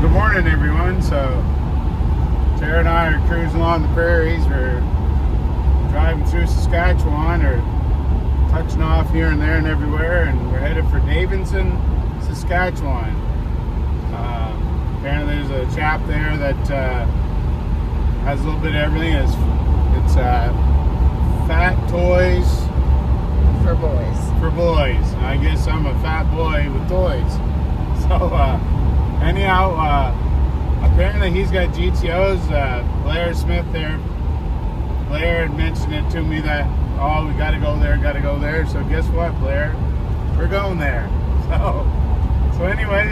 Good morning, everyone. So Tara and I are cruising along the prairies. We're driving through Saskatchewan, or touching off here and there and everywhere, and we're headed for Davidson, Saskatchewan. Apparently there's a chap there that has a little bit of everything. It's fat toys for boys. For boys. I guess I'm a fat boy with toys. So anyhow, apparently he's got GTOs. Blair Smith there. Blair had mentioned it to me that, oh, we gotta go there. So guess what, Blair? We're going there. So anyway,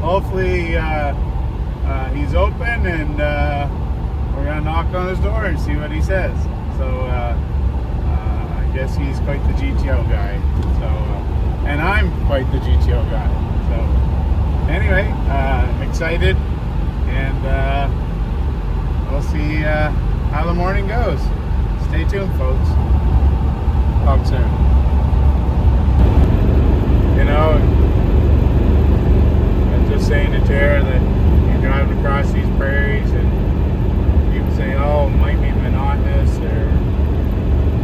hopefully he's open, and we're gonna knock on his door and see what he says. So I guess he's quite the GTO guy. So and I'm quite the GTO guy. So anyway, excited, and we'll see how the morning goes. Stay tuned, folks. Talk soon. You know, I'm just saying to Tara that you're driving across these prairies and people say, oh, it might be monotonous, or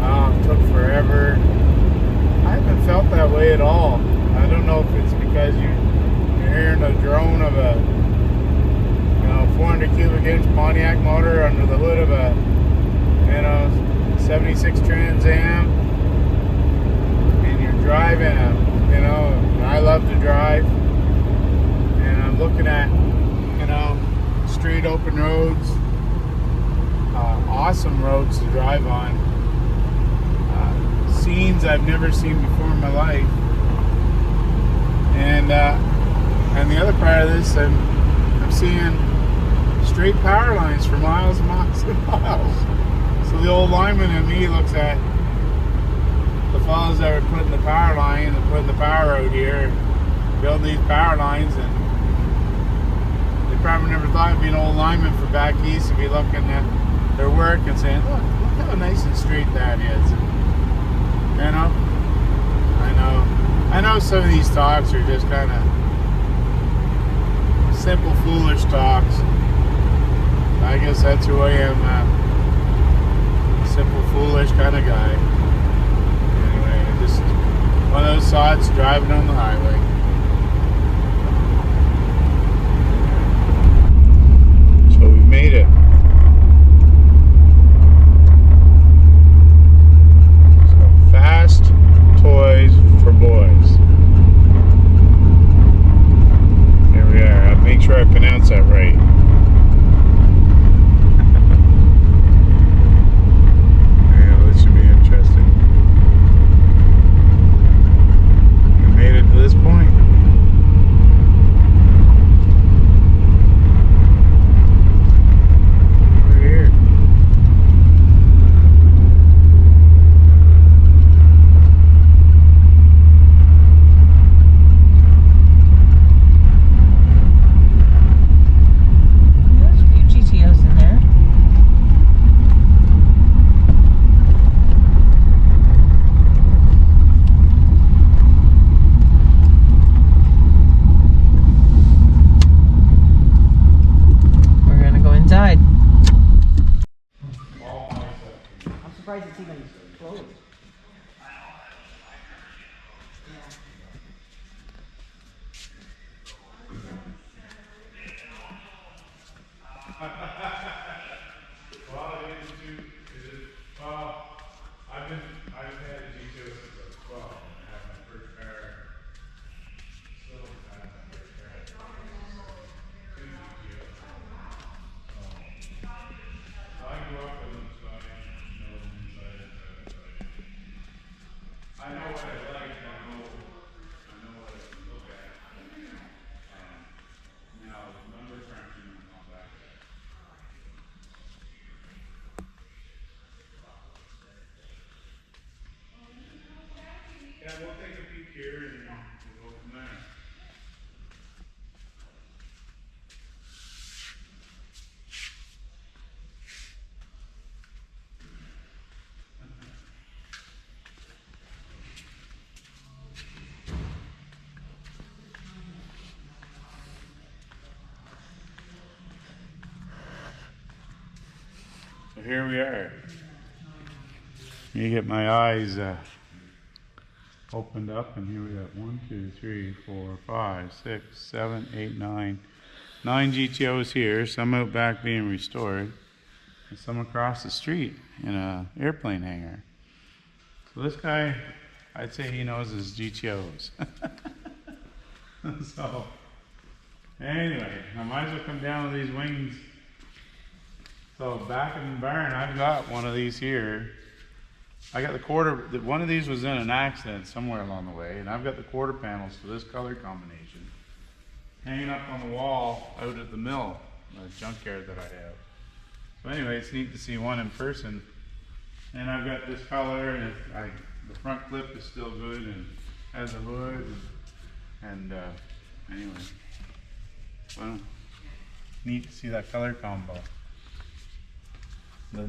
oh, it took forever. I haven't felt that way at all. I don't know if it's because you're hearing a drone of a 400 cubic inch Pontiac motor under the hood of a 76 Trans Am, and you're driving I love to drive, and I'm looking at straight open roads, awesome roads to drive on, scenes I've never seen before in my life, and the other part of this, I'm seeing straight power lines for miles and miles and miles. So the old lineman in me looks at the fellows that are putting the power line and putting the power out here, building these power lines, and they probably never thought it'd be an old lineman from back east to be looking at their work and saying, look how nice and straight that is. I know some of these talks are just kind of simple, foolish talks. I guess that's who I am, simple, foolish kind of guy. Anyway, just one of those thoughts driving on the highway. So we've made it. So fast toys for boys. Here we are. I'll make sure I pronounce that right. here we are. You get my eyes opened up, and here we have 1, 2, 3, 4, 5, 6, 7, 8, 9. 9 GTOs here, some out back being restored, and some across the street in a airplane hangar. So this guy, I'd say he knows his GTOs. So, anyway, I might as well come down with these wings. So back in the barn, I've got one of these here. I got the quarter, one of these was in an accident somewhere along the way, and I've got the quarter panels for this color combination hanging up on the wall out at the mill, the junkyard that I have. So anyway, it's neat to see one in person. And I've got this color, and the front clip is still good and has a hood. And anyway, well, neat to see that color combo. The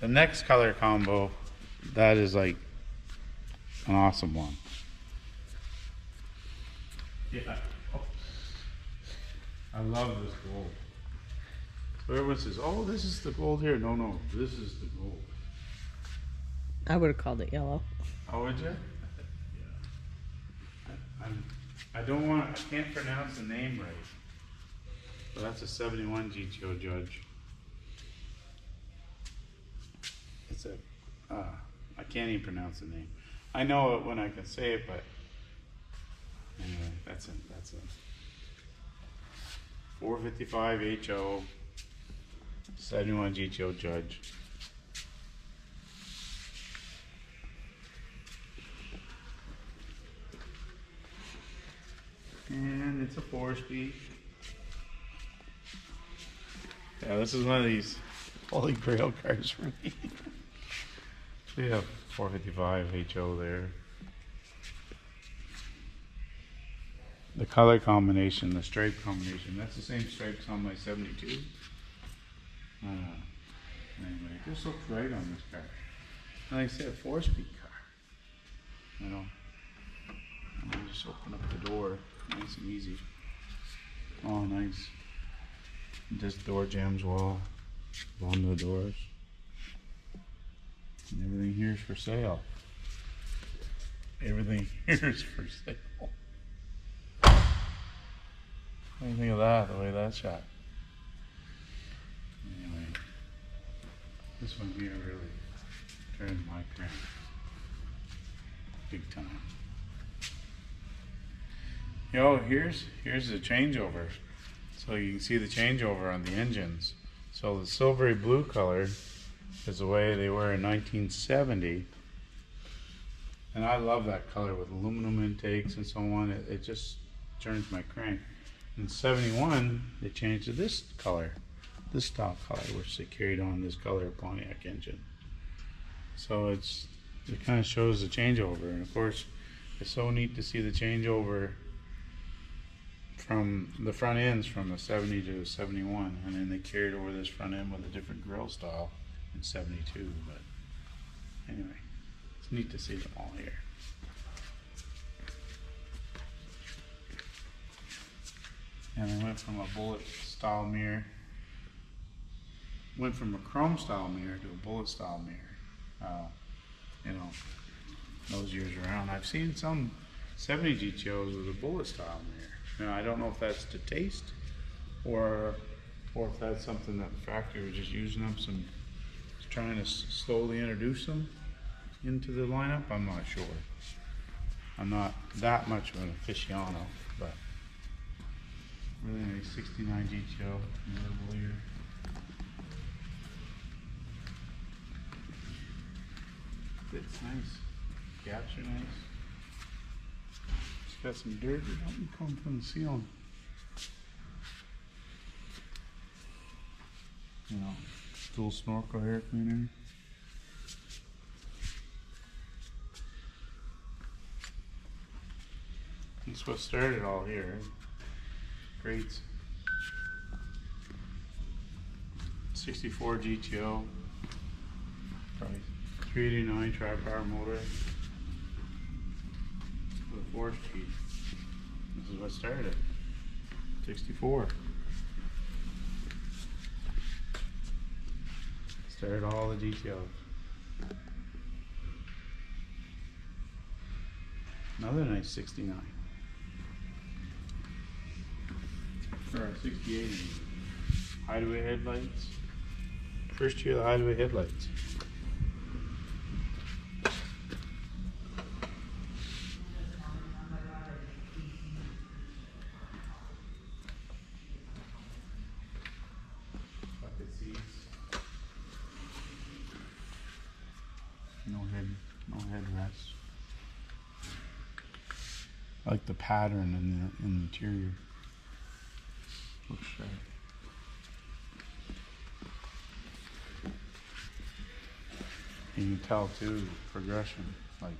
next color combo, that is like an awesome one. Yeah. Oh. I love this gold. So everyone says, oh, this is the gold here. No, this is the gold. I would have called it yellow. Oh, would you? Yeah. I can't pronounce the name right. But that's a 71 GTO Judge. It's I can't even pronounce the name. I know it when I can say it, but anyway, that's a 455 HO 71 GTO Judge. And it's a 4-speed. Yeah, this is one of these holy grail cars for me. We have 455 HO there. The color combination, the stripe combination, that's the same stripes on my 72. Anyway, it just looks right on this car. And like I said, 4-speed car. You know, and I just open up the door, nice and easy. Oh, nice. This door jams well on the doors. And everything here is for sale. Everything here is for sale. What do you think of that, the way that's shot? Anyway, this one here really turned my crank. Big time. Yo, here's the changeover. So you can see the changeover on the engines. So the silvery blue color is the way they were in 1970. And I love that color with aluminum intakes and so on. It just turns my crank. In 71, they changed to this color, this stock color, which they carried on this color Pontiac engine. So it kind of shows the changeover. And of course, it's so neat to see the changeover from the front ends from the 70 to 71, and then they carried over this front end with a different grill style in 72. But anyway, it's neat to see them all here. And I went from a bullet style mirror, went from a chrome style mirror to a bullet style mirror. You know, those years around, I've seen some 70 GTOs with a bullet style mirror. Now, I don't know if that's to taste or if that's something that the factory was just using up trying to slowly introduce them into the lineup. I'm not sure. I'm not that much of an aficionado, but really nice 69 GTO convertible here. Fits nice. Gaps are nice. Got some dirt coming from the ceiling. You know, dual snorkel air cleaner. That's what started all here. Grates. 64 GTO. Probably 389 tri-power motor. With a 4-speed. This is what started it. 64. Start all the GTOs. Another nice 69. Or a 68. Hideaway headlights. First year of the hideaway headlights. Bucket seats. No headrest. I like the pattern in the interior. Looks sharp. You can tell too progression. Like,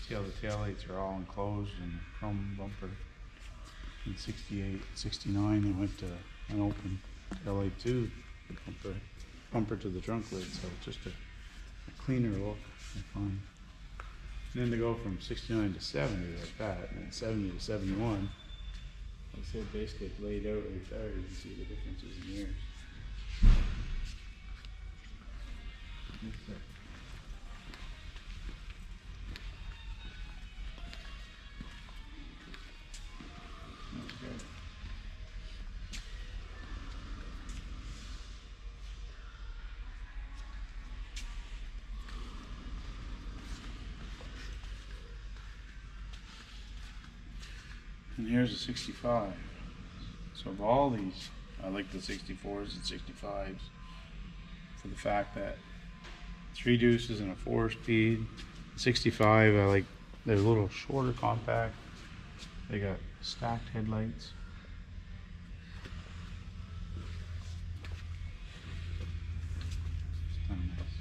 see how the taillights are all enclosed in the chrome bumper. In 68, 69 they went to an open taillight too. Bumper to the trunk lid, so it's just a cleaner look, I find. And then to go from 69 to 70 like that, and then 70 to 71, like I said, basically it's laid out right there. You can see the differences in years. Okay. And here's a 65. So of all these, I like the 64s and 65s for the fact that 3 deuces and a 4-speed. 65, I like, they're a little shorter compact. They got stacked headlights. It's kinda nice.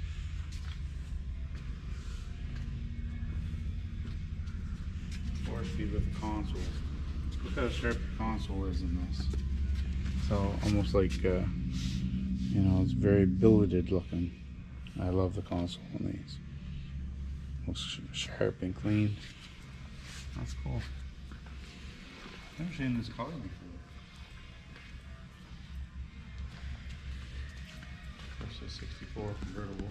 Four-speed with the console. Look how sharp the console is in this. So almost like, you know, it's very billeted looking. I love the console on these. Looks sharp and clean. That's cool. I've never seen this color before. There's a 64 convertible.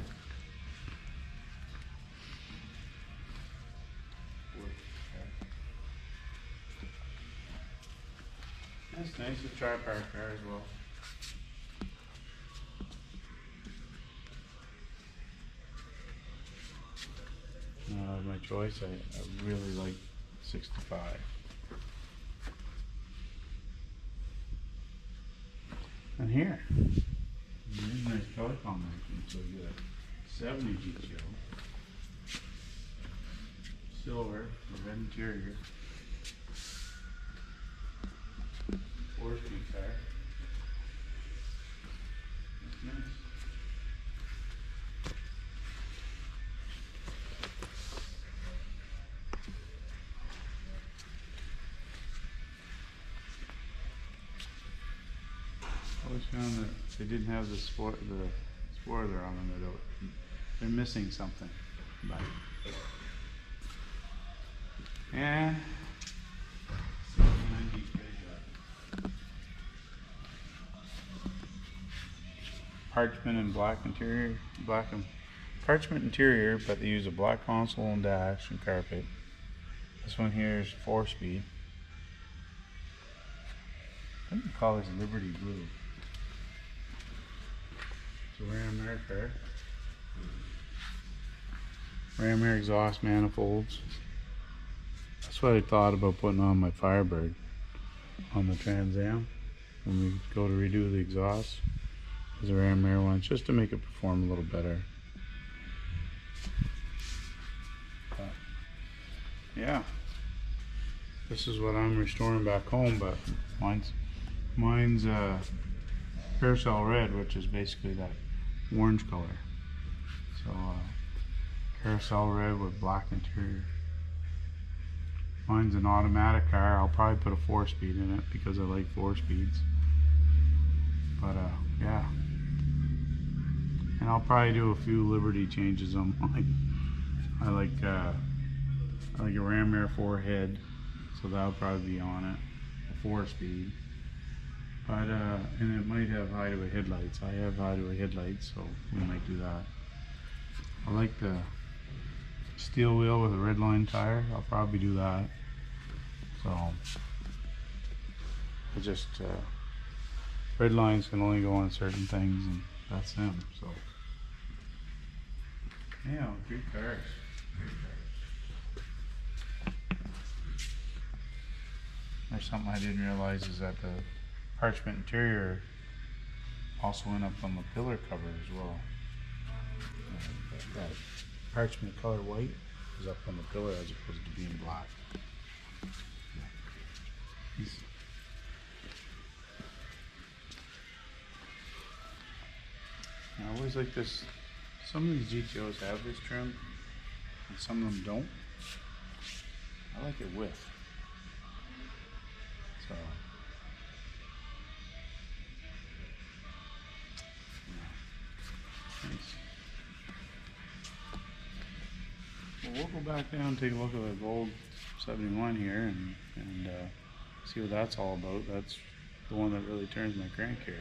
That's nice. A tri-park car as well. My choice, I really like 65. And here, here's a nice color combination. So you get a 70 GTO, silver, red interior, 4-speed car. That's nice. I always found that they didn't have the spoiler on them. They're missing something. But yeah, parchment and black interior, parchment interior, but they use a black console and dash and carpet. This one here is 4-speed. I think they call this Liberty Blue. It's a Ram Air car. Ram Air exhaust manifolds. That's what I thought about putting on my Firebird on the Trans Am when we go to redo the exhaust. There's a Ram Air one just to make it perform a little better. But yeah, this is what I'm restoring back home, but mine's carousel red, which is basically that orange color. So carousel red with black interior. Mine's an automatic car. I'll probably put a 4-speed in it because I like 4 speeds. But yeah, and I'll probably do a few Liberty changes on mine. I like a Ram Air 4 head, so that'll probably be on it. A 4-speed. But and it might have hideaway headlights. I have hideaway headlights, so we might do that. I like the steel wheel with a red line tire. I'll probably do that. So I just red lines can only go on certain things, and that's them. So yeah, great cars. There's something I didn't realize is that the parchment interior also went up on the pillar cover as well. That parchment color white is up on the pillar as opposed to being black. I always like this. Some of these GTOs have this trim, and some of them don't. I like it with. So, yeah. Nice. Well, we'll go back down and take a look at the gold 71 here and see what that's all about. That's the one that really turns my crank here.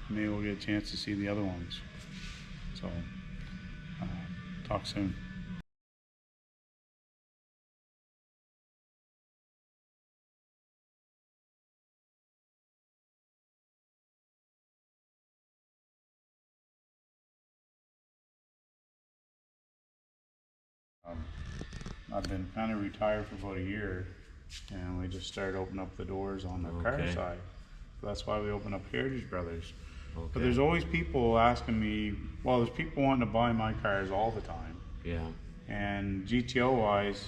Maybe we'll get a chance to see the other ones. So, talk soon. I've been kind of retired for about a year, and we just started opening up the doors on the car side. So that's why we opened up Heritage Brothers. Okay. But there's always people asking me, well, there's people wanting to buy my cars all the time. Yeah. And GTO wise,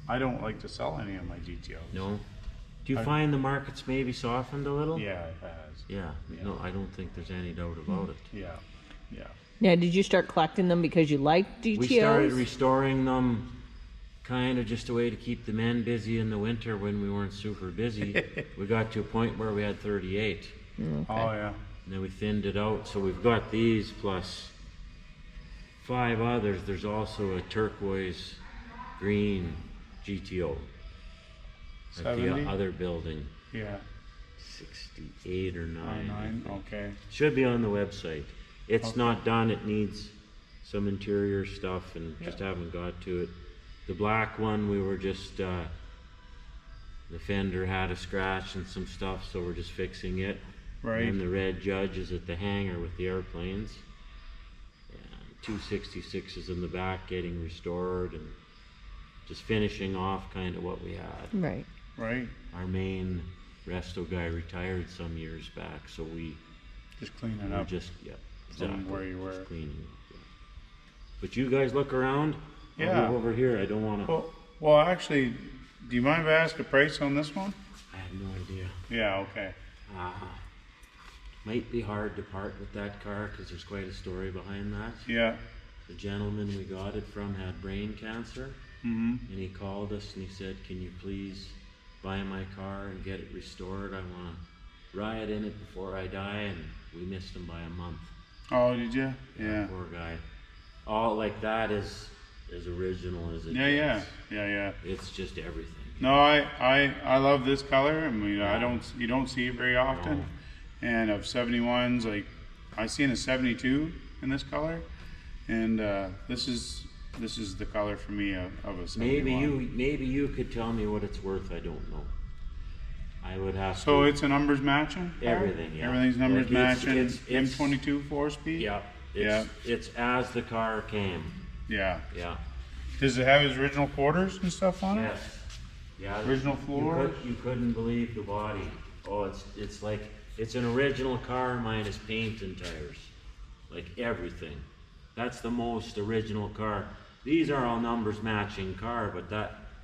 I don't like to sell any of my GTOs. No. Do you find the market's maybe softened a little? Yeah, it has. Yeah. No, I don't think there's any doubt about it. Yeah, yeah. Now, did you start collecting them because you liked GTOs? We started restoring them kind of just a way to keep the men busy in the winter when we weren't super busy. We got to a point where we had 38. Okay. Oh, yeah. And then we thinned it out. So we've got these plus 5 others. There's also a turquoise green GTO at 70? the other building. Yeah. 68 or 9. 9, okay. Should be on the website. It's not done. It needs some interior stuff and just haven't got to it. The black one, we were just, the fender had a scratch and some stuff, so we're just fixing it. Right. And the red Judge is at the hangar with the airplanes. And 266s in the back getting restored and just finishing off kind of what we had. Right. Right. Our main resto guy retired some years back, so we Just clean it we're up. just, From where you were. just cleaning. Yeah. But you guys look around. Yeah. I'll move over here. I don't want to. Well, actually, do you mind if I ask a price on this one? I have no idea. Yeah, okay. Might be hard to part with that car because there's quite a story behind that. Yeah. The gentleman we got it from had brain cancer, Mm-hmm. and he called us and he said, "Can you please buy my car and get it restored? I want to ride in it before I die." And we missed him by a month. Oh, did you? Yeah. Poor guy. All like that is as original as it Yeah, gets. yeah. It's just everything. No, I love this color. I mean, you don't see it very often. No. And of 71s, like I seen a 72 in this color, and this is the color for me of a 71. Maybe you could tell me what it's worth. I don't know. I would have to. So it's a numbers matching car? Everything, yeah. Everything's numbers Like matching. it's M22 4-speed. Yeah. Yeah. It's as the car came. Yeah. Yeah. Does it have his original quarters and stuff on it? Yes. Yeah. Original floor? You couldn't believe the body. Oh, it's like it's an original car minus paint and tires, like everything. That's the most original car. These are all numbers matching car, but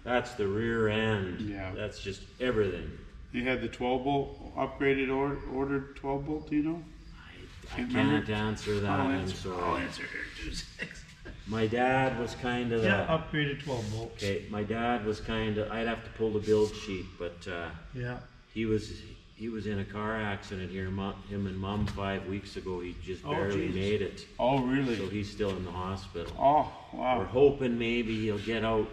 that's the rear end. Yeah. That's just everything. You had the 12 bolt upgraded ordered 12 bolt. Do you know? I can't answer that. I'll I'm answer. sorry. I'll answer here. 2-6. My dad was kind of upgraded 12 volt. okay. My dad was kind of. I'd have to pull the build sheet, but Yeah. he was in a car accident here. Him and Mom 5 weeks ago. He just barely Jesus. made it. Oh, really? So he's still in the hospital. Oh, We're wow. hoping maybe he'll get out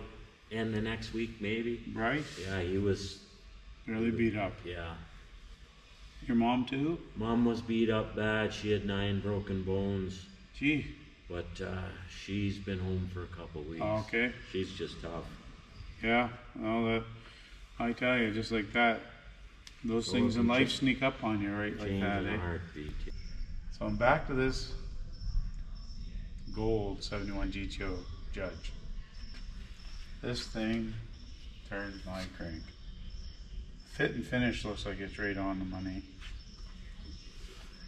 in the next week, maybe. Right? Yeah, he was. Really beat up. Yeah. Your mom too? Mom was beat up bad. She had 9 broken bones. Gee. But she's been home for a couple weeks. Oh, okay. She's just tough. Yeah. Well, I tell you, just like that, those things in life sneak up on you, right? Like that, eh? Heartbeat. So I'm back to this gold 71 GTO Judge. This thing turns my crank. Fit and finish looks like it's right on the money.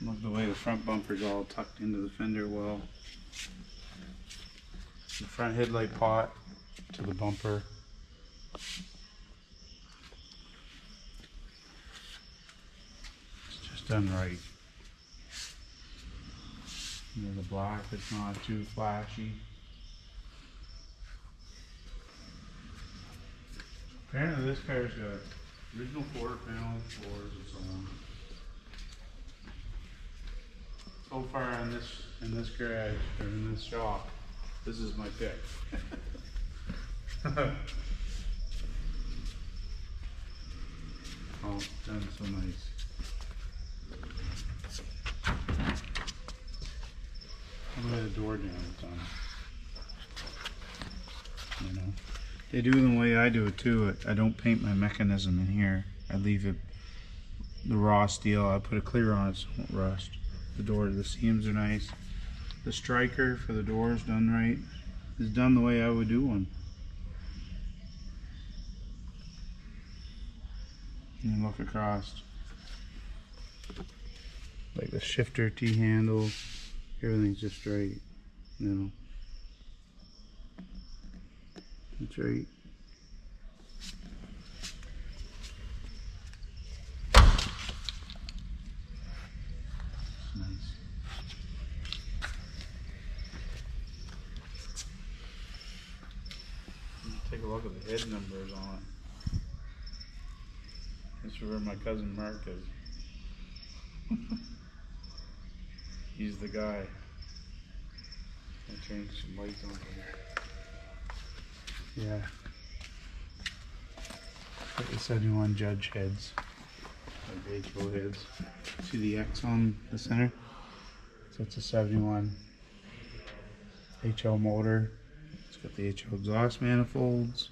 Look the way the front bumper's all tucked into the fender well. The front headlight pot to the bumper. It's just done right. You know, the black is not too flashy. Apparently this car's got original quarter panel floors and so on. So far in this garage or in this shop, this is my pick. Oh, done so nice. I'm gonna the door down time. You know, they do them the way I do it too. I don't paint my mechanism in here. I leave it the raw steel. I put a clear on it so it won't rust. The seams are nice. The striker for the door is done right. It's done the way I would do one. And look across. Like the shifter T-handle, everything's just right, you know. That's right. It's nice. Take a look at the head numbers on it. That's where my cousin Mark is. He's the guy. I changed some lights on here. Yeah. Got the 71 Judge heads. Like HO heads. See the X on the center? So it's a 71 HO motor. It's got the HO exhaust manifolds.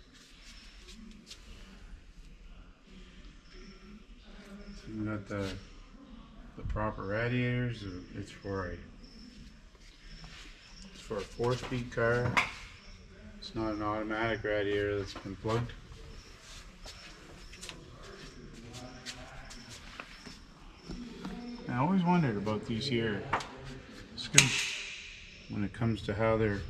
We got the proper radiators. It's for a 4-speed car. It's not an automatic radiator that's been plugged. I always wondered about these here scoops when it comes to how they're.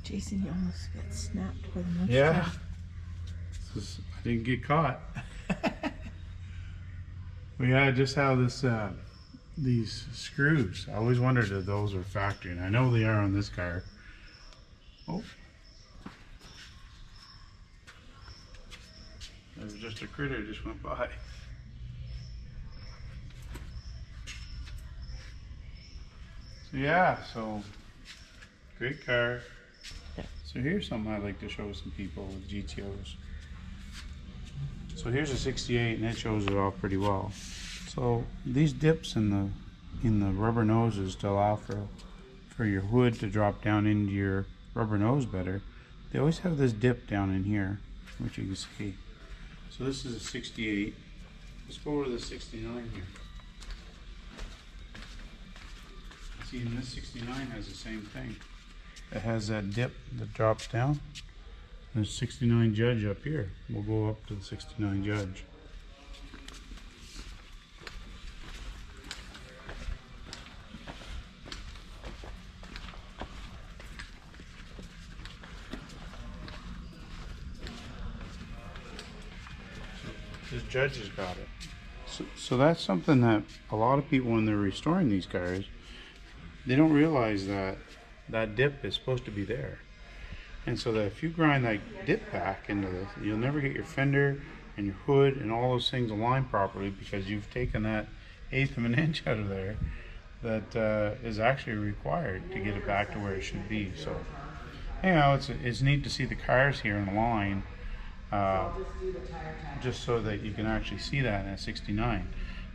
Jason, you almost got snapped by the motor. Yeah. I didn't get caught. Yeah, just how this these screws. I always wondered if those are factory, and I know they are on this car. Oh, there was just a critter just went by. So yeah, so great car. So here's something I'd like to show some people with GTOs. So here's a 68 and it shows it off pretty well. So these dips in the rubber noses to allow for your hood to drop down into your rubber nose better, they always have this dip down in here, which you can see. So this is a 68. Let's go over to the 69 here. See, and this 69 has the same thing. It has that dip that drops down. There's 69 Judge up here. We'll go up to the 69 Judge. This Judge has got it. So that's something that a lot of people, when they're restoring these cars, they don't realize that that dip is supposed to be there. And so that if you grind that dip back into this, you'll never get your fender and your hood and all those things aligned properly because you've taken that 1/8 of an inch out of there that is actually required to get it back to where it should be. So anyhow, it's neat to see the cars here in line just so that you can actually see that in a 69.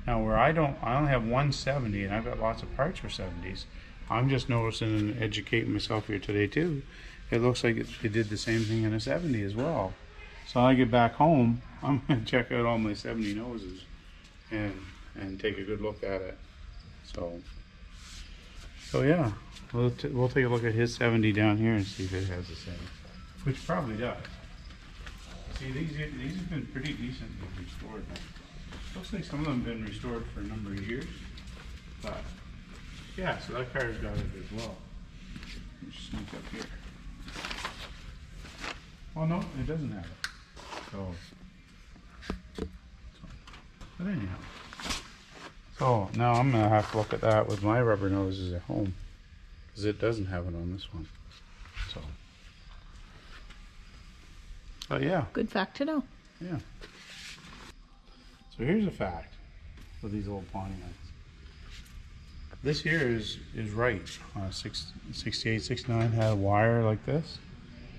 Now where I only have one 70 and I've got lots of parts for 70s. I'm just noticing and educating myself here today too. It looks like it did the same thing in a 70 as well. So when I get back home, I'm gonna check out all my 70 noses and take a good look at it. So yeah, we'll take a look at his 70 down here and see if it has the same, which probably does. See, these have been pretty decently restored. Looks like some of them have been restored for a number of years, but yeah, so that car's got it as well. Let me just sneak up here. Well, no, it doesn't have it. So but anyhow. So now I'm gonna have to look at that with my rubber noses at home, because it doesn't have it on this one. So, but yeah. Good fact to know. Yeah. So here's a fact with these old Pontiacs. This here is right. 68, 69 had a wire like this,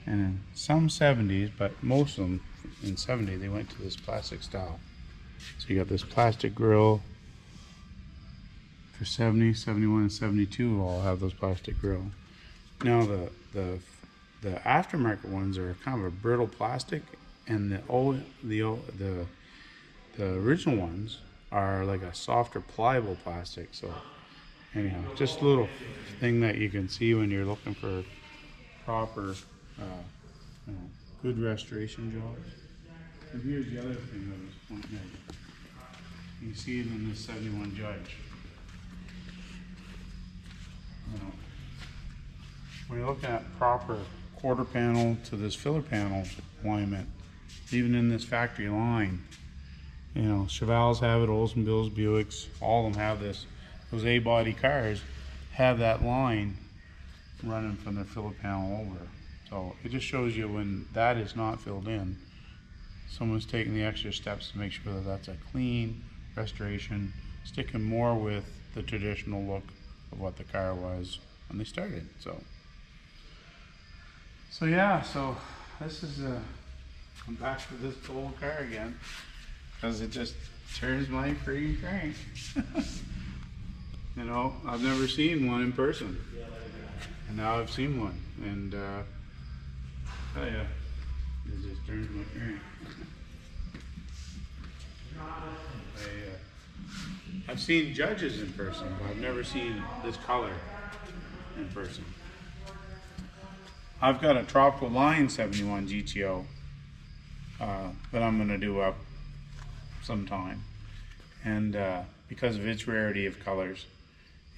and in some 70s, but most of them in 70 they went to this plastic style. So you got this plastic grill. For 70, 71, and 72 all have those plastic grill. Now the aftermarket ones are kind of a brittle plastic, and the original ones are like a softer pliable plastic. So anyhow, just a little thing that you can see when you're looking for proper good restoration jobs. And here's the other thing that was pointing out. You can see it in this 71 Judge. When you're looking at proper quarter panel to this filler panel alignment, even in this factory line, you know, Chevals have it, Oldsmobiles, Buicks, all of them have this. Those A-body cars have that line running from their filler panel over. So it just shows you when that is not filled in, someone's taking the extra steps to make sure that that's a clean restoration, sticking more with the traditional look of what the car was when they started. So yeah, so this is I'm back to this old car again, because it just turns my freaking crank. You know, I've never seen one in person, and now I've seen one, and oh yeah, it just turns my crank. I've seen Judges in person, but I've never seen this color in person. I've got a Tropical Line 71 GTO that I'm going to do up sometime, and because of its rarity of colors.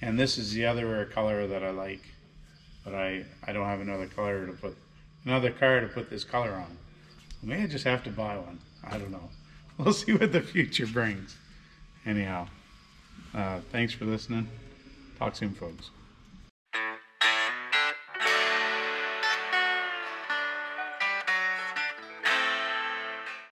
And this is the other rare color that I like, but I don't have another car to put this color on. Maybe I just have to buy one. I don't know. We'll see what the future brings. Anyhow, thanks for listening. Talk soon, folks.